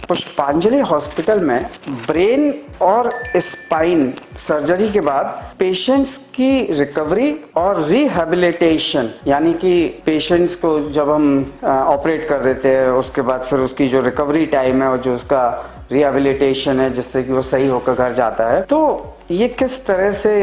पुष्पांजलि हॉस्पिटल में ब्रेन और स्पाइन सर्जरी के बाद पेशेंट्स की रिकवरी और रिहैबिलिटेशन, यानी कि पेशेंट्स को जब हम ऑपरेट कर देते हैं उसके बाद फिर उसकी जो रिकवरी टाइम है और जो उसका रिहैबिलिटेशन है जिससे कि वो सही होकर घर जाता है, तो ये किस तरह से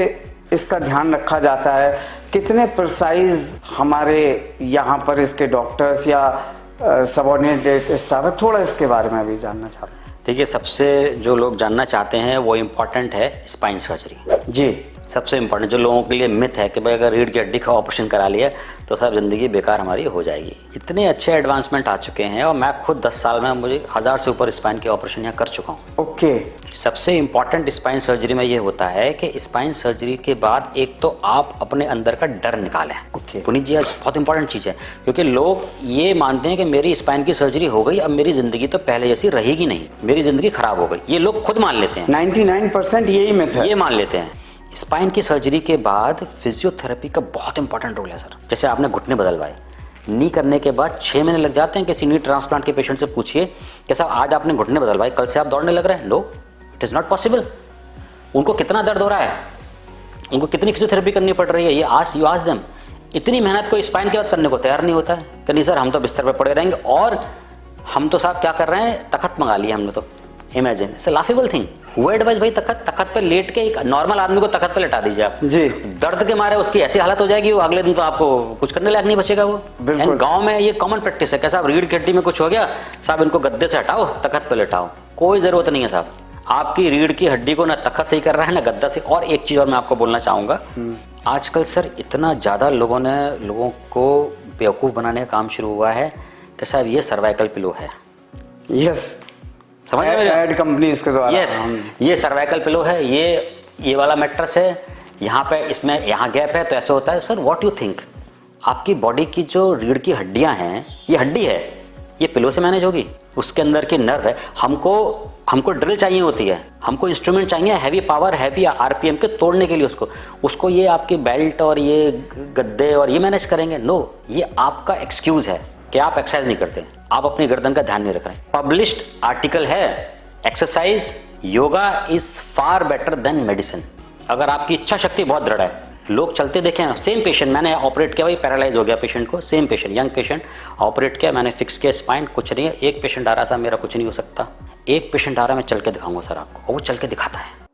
इसका ध्यान रखा जाता है, कितने प्रिसाइज हमारे यहाँ पर इसके डॉक्टर्स या सबऑर्डिनेट स्टाफ है, थोड़ा इसके बारे में भी जानना चाहते हैं। देखिए, सबसे जो लोग जानना चाहते हैं वो इम्पॉर्टेंट है स्पाइन सर्जरी। जी, सबसे इम्पॉर्टेंट जो लोगों के लिए मिथ है कि भाई अगर रीढ़ की हड्डी का ऑपरेशन करा लिया तो सब ज़िंदगी बेकार हमारी हो जाएगी। इतने अच्छे एडवांसमेंट आ चुके हैं और मैं खुद 10 साल में मुझे 1000 से ऊपर स्पाइन के ऑपरेशन यहाँ कर चुका हूँ। ओके। सबसे इम्पॉर्टेंट स्पाइन सर्जरी में ये होता है कि स्पाइन सर्जरी के बाद एक तो आप अपने अंदर का डर निकालें। ओके। पुनीत जी, आज बहुत इंपॉर्टेंट चीज़ है, क्योंकि लोग ये मानते हैं कि मेरी स्पाइन की सर्जरी हो गई, अब मेरी ज़िंदगी तो पहले जैसी रहेगी नहीं, मेरी ज़िंदगी खराब हो गई। ये लोग खुद मान लेते हैं। 99% यही मिथ है। ये मान लेते हैं। स्पाइन की सर्जरी के बाद फिजियोथेरेपी का बहुत इंपॉर्टेंट रोल है सर। जैसे आपने घुटने बदलवाए, नी करने के बाद 6 महीने लग जाते हैं। किसी नी ट्रांसप्लांट के पेशेंट से पूछिए कि साहब आज आपने घुटने बदलवाए, कल से आप दौड़ने लग रहे हैं? No, it is not possible. उनको कितना दर्द हो रहा है, उनको कितनी फिजियोथेरेपी करनी पड़ रही है, ये यू आस्क देम। इतनी मेहनत कोई स्पाइन के बाद करने को तैयार नहीं होता है कि नहीं सर हम तो बिस्तर पर पड़े रहेंगे, और हम तो साहब क्या कर रहे हैं, तखत मंगा लिया हमने तो। Imagine, it's a laughable thing. वो एडवाइस भाई, तखत पे लेट के एक नॉर्मल आदमी को तखत पे लेटा दीजिए आप जी। दर्द के मारे उसकी ऐसी हालत हो जाएगी, वो अगले दिन तो आपको कुछ करने लायक नहीं बचेगा वो। गांव में ये कॉमन प्रैक्टिस है कि साहब रीढ़ की हड्डी में कुछ हो गया, साहब इनको गद्दे से हटाओ, तखत पे लेटाओ। कोई जरूरत नहीं है साहब, आपकी रीढ़ की हड्डी को ना तखत से ही कर रहा है ना गद्दा से। और एक चीज और मैं आपको बोलना चाहूंगा, आजकल सर इतना ज्यादा लोगों को बेवकूफ बनाने का काम शुरू हुआ है कि साहब ये सर्वाइकल पिलो है। यस, समझ रहे हैं? एड कंपनीज के द्वारा। यस, ये सर्वाइकल पिलो है, ये वाला मैट्रेस है, यहाँ पे इसमें यहाँ गैप है तो ऐसे होता है। सर व्हाट यू थिंक, आपकी बॉडी की जो रीढ़ की हड्डियां हैं, ये हड्डी है, ये पिलो से मैनेज होगी? उसके अंदर की नर्व है। हमको ड्रिल चाहिए होती है, हमको इंस्ट्रूमेंट चाहिए हैवी पावर, हैवी आरपीएम के तोड़ने के लिए उसको ये आपकी बेल्ट और ये गद्दे और ये मैनेज करेंगे? नो, ये आपका एक्सक्यूज है कि आप एक्सरसाइज नहीं करते, आप अपनी गर्दन का ध्यान नहीं रख रहे हैं। पब्लिश्ड आर्टिकल है, exercise yoga is far better than medicine. अगर आपकी इच्छा शक्ति बहुत दृढ़ है, लोग चलते देखे हैं। सेम पेशेंट मैंने ऑपरेट किया, भाई पैरालाइज हो गया पेशेंट को, same patient, young patient, operate किया मैंने, फिक्स किया स्पाइन, कुछ नहीं है। एक पेशेंट आ रहा है, साहब मेरा कुछ नहीं हो सकता। एक पेशेंट आ रहा है, मैं चल के दिखाऊंगा सर आपको, और वो चल के दिखाता है।